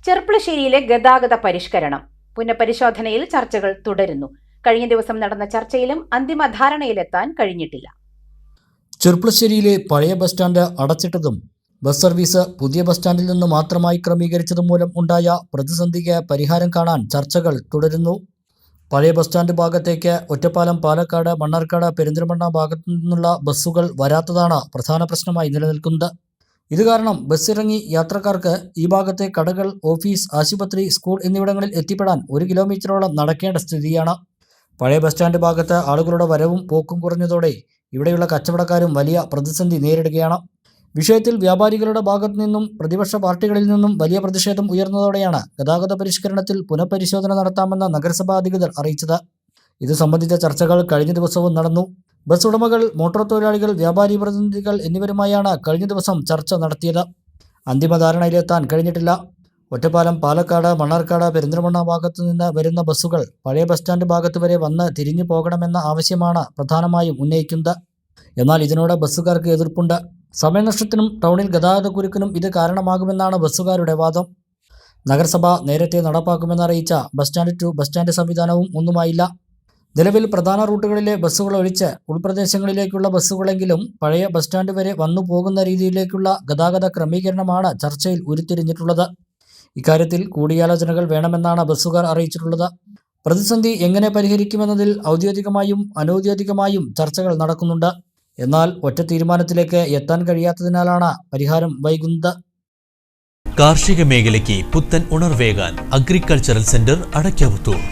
ചെർപ്പുളശ്ശേരിയിലെ ഗതാഗത പരിഷ്കരണം പുനഃപരിശോധനയിൽ ചർച്ചകൾ തുടരുന്നു. കഴിഞ്ഞ ദിവസം നടന്ന ചർച്ചയിലും അന്തിമ ധാരണയിലെത്താൻ കഴിഞ്ഞിട്ടില്ല. ചെർപ്പുളശ്ശേരിയിലെ പഴയ ബസ് സ്റ്റാൻഡ് അടച്ചിട്ടതും ബസ് സർവീസ് പുതിയ ബസ് സ്റ്റാൻഡിൽ നിന്ന് മാത്രമായി ക്രമീകരിച്ചതും മൂലം ഉണ്ടായ പ്രതിസന്ധിക്ക് പരിഹാരം കാണാൻ ചർച്ചകൾ തുടരുന്നു. പഴയ ബസ് സ്റ്റാൻഡ് ഭാഗത്തേക്ക് ഒറ്റപ്പാലം, പാലക്കാട്, മണ്ണാർക്കാട്, പെരിന്തൽമണ്ണ ഭാഗത്തു നിന്നുള്ള ബസ്സുകൾ വരാത്തതാണ് പ്രധാന പ്രശ്നമായി നിലനിൽക്കുന്നത്. ഇത് കാരണം ബസ് ഇറങ്ങി യാത്രക്കാർക്ക് ഈ ഭാഗത്തെ കടകൾ, ഓഫീസ്, ആശുപത്രി, സ്കൂൾ എന്നിവിടങ്ങളിൽ എത്തിപ്പെടാൻ 1 കിലോമീറ്ററോളം നടക്കേണ്ട സ്ഥിതിയാണ്. പഴയ ബസ് സ്റ്റാൻഡ് ഭാഗത്ത് ആളുകളുടെ വരവും പോക്കും കുറഞ്ഞതോടെ ഇവിടെയുള്ള കച്ചവടക്കാരും വലിയ പ്രതിസന്ധി നേരിടുകയാണ്. വിഷയത്തിൽ വ്യാപാരികളുടെ ഭാഗത്തു നിന്നും പ്രതിപക്ഷ പാർട്ടികളിൽ നിന്നും വലിയ പ്രതിഷേധം ഉയർന്നതോടെയാണ് ഗതാഗത പരിഷ്കരണത്തിൽ പുനഃപരിശോധന നടത്താമെന്ന് നഗരസഭാ അധികൃതർ അറിയിച്ചത്. ഇത് സംബന്ധിച്ച ചർച്ചകൾ കഴിഞ്ഞ ദിവസവും നടന്നു. ബസ് ഉടമകൾ, മോട്ടോർ തൊഴിലാളികൾ, വ്യാപാരി പ്രതിനിധികൾ എന്നിവരുമായാണ് കഴിഞ്ഞ ദിവസം ചർച്ച നടത്തിയത്. അന്തിമ ധാരണയിലെത്താൻ കഴിഞ്ഞിട്ടില്ല. ഒറ്റപ്പാലം, പാലക്കാട്, മണ്ണാർക്കാട്, പെരിന്തൽമണ്ണ ഭാഗത്തു നിന്ന് വരുന്ന ബസ്സുകൾ പഴയ ബസ് സ്റ്റാൻഡ് ഭാഗത്ത് വരെ വന്ന് തിരിഞ്ഞു പോകണമെന്ന ആവശ്യമാണ് പ്രധാനമായും ഉന്നയിക്കുന്നത്. എന്നാൽ ഇതിനോട് ബസ്സുകാർക്ക് എതിർപ്പുണ്ട്. സമയനഷ്ടത്തിനും ടൗണിൽ ഗതാഗതക്കുരുക്കിനും ഇത് കാരണമാകുമെന്നാണ് ബസ്സുകാരുടെ വാദം. നഗരസഭ നേരത്തെ നടപ്പാക്കുമെന്നറിയിച്ച bus stand to bus stand സംവിധാനവും ഒന്നുമായില്ല. നിലവിൽ പ്രധാന റൂട്ടുകളിലെ ബസ്സുകൾ ഒഴിച്ച് ഉൾപ്രദേശങ്ങളിലേക്കുള്ള ബസ്സുകളെങ്കിലും പഴയ ബസ് സ്റ്റാൻഡ് വരെ വന്നു പോകുന്ന രീതിയിലേക്കുള്ള ഗതാഗത ക്രമീകരണമാണ് ചർച്ചയിൽ ഉരുത്തിരിഞ്ഞിട്ടുള്ളത്. ഇക്കാര്യത്തിൽ കൂടിയാലോചനകൾ വേണമെന്നാണ് ബസ്സുകാർ അറിയിച്ചിട്ടുള്ളത്. പ്രതിസന്ധി എങ്ങനെ പരിഹരിക്കുമെന്നതിൽ ഔദ്യോഗികമായും അനൗദ്യോഗികമായും ചർച്ചകൾ നടക്കുന്നുണ്ട്. എന്നാൽ ഒറ്റ തീരുമാനത്തിലേക്ക് എത്താൻ കഴിയാത്തതിനാലാണ് പരിഹാരം വൈകുന്നത്. കാർഷിക മേഖലയ്ക്ക് പുത്തൻ ഉണർവേകാൻ അഗ്രികൾച്ചറൽ സെന്റർ അടയ്ക്കാവുത്തൂർ.